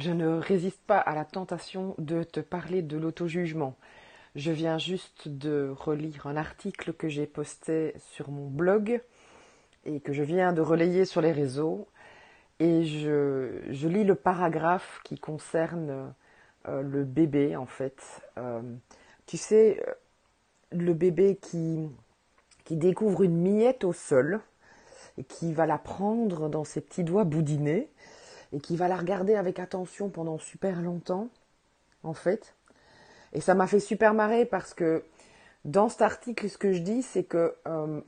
Je ne résiste pas à la tentation de te parler de l'auto-jugement. Je viens juste de relire un article que j'ai posté sur mon blog et que je viens de relayer sur les réseaux. Et je lis le paragraphe qui concerne le bébé, en fait. Tu sais, le bébé qui découvre une miette au sol et qui va la prendre dans ses petits doigts boudinés et qui va la regarder avec attention pendant super longtemps, en fait. Et ça m'a fait super marrer parce que dans cet article, ce que je dis, c'est que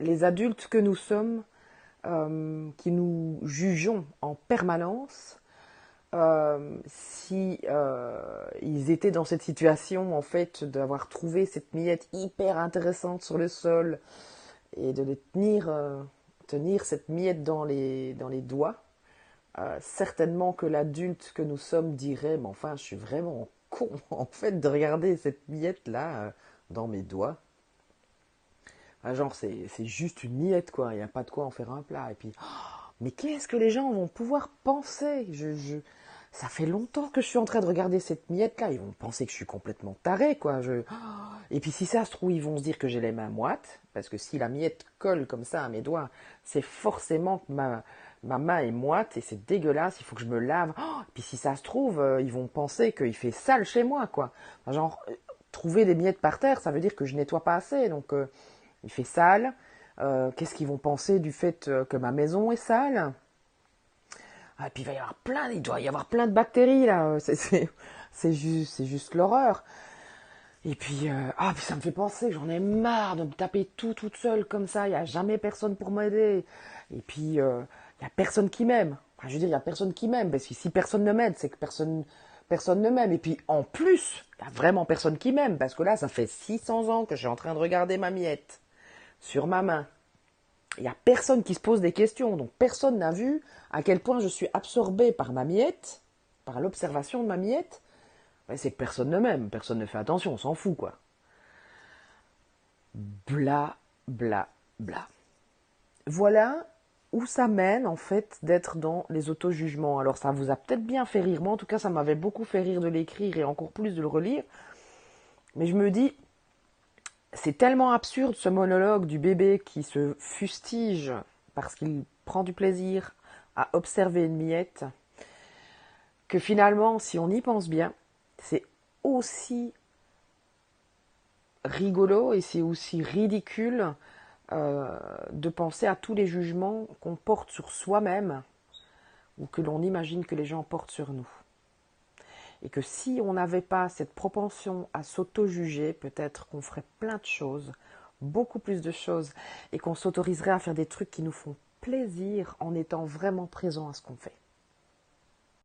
les adultes que nous sommes, qui nous jugeons en permanence, si ils étaient dans cette situation, en fait, d'avoir trouvé cette miette hyper intéressante sur le sol et de les tenir cette miette dans les doigts, certainement que l'adulte que nous sommes dirait, mais enfin, je suis vraiment con, en fait, de regarder cette miette-là dans mes doigts. Ah, genre, c'est juste une miette, quoi. Il n'y a pas de quoi en faire un plat. Et puis, oh, mais qu'est-ce que les gens vont pouvoir penser ça fait longtemps que je suis en train de regarder cette miette-là. Ils vont penser que je suis complètement taré, quoi. Et puis, si ça se trouve, ils vont se dire que j'ai les mains moites. Parce que si la miette colle comme ça à mes doigts, c'est forcément que ma main est moite et c'est dégueulasse. Il faut que je me lave. Oh, et puis, si ça se trouve, ils vont penser qu'il fait sale chez moi, quoi. Genre, trouver des miettes par terre, ça veut dire que je nettoie pas assez. Donc, il fait sale. Qu'est-ce qu'ils vont penser du fait que ma maison est sale? Ah, et puis il doit y avoir plein de bactéries là. C'est juste l'horreur. Et puis, puis ça me fait penser, j'en ai marre de me taper tout toute seule comme ça. Il n'y a jamais personne pour m'aider. Et puis, il n'y a personne qui m'aime. Enfin, je veux dire, il n'y a personne qui m'aime. Parce que si personne ne m'aide, c'est que personne ne m'aime. Et puis, en plus, il n'y a vraiment personne qui m'aime. Parce que là, ça fait 600 ans que je suis en train de regarder ma miette sur ma main. Il n'y a personne qui se pose des questions, donc personne n'a vu à quel point je suis absorbée par ma miette, par l'observation de ma miette. Ouais, c'est que personne ne m'aime, personne ne fait attention, on s'en fout, quoi. Bla, bla, bla. Voilà où ça mène, en fait, d'être dans les auto-jugements. Alors, ça vous a peut-être bien fait rire, moi, en tout cas, ça m'avait beaucoup fait rire de l'écrire et encore plus de le relire. Mais je me dis, c'est tellement absurde ce monologue du bébé qui se fustige parce qu'il prend du plaisir à observer une miette que finalement, si on y pense bien, c'est aussi rigolo et c'est aussi ridicule de penser à tous les jugements qu'on porte sur soi-même ou que l'on imagine que les gens portent sur nous. Et que si on n'avait pas cette propension à s'auto-juger, peut-être qu'on ferait plein de choses, beaucoup plus de choses, et qu'on s'autoriserait à faire des trucs qui nous font plaisir en étant vraiment présent à ce qu'on fait.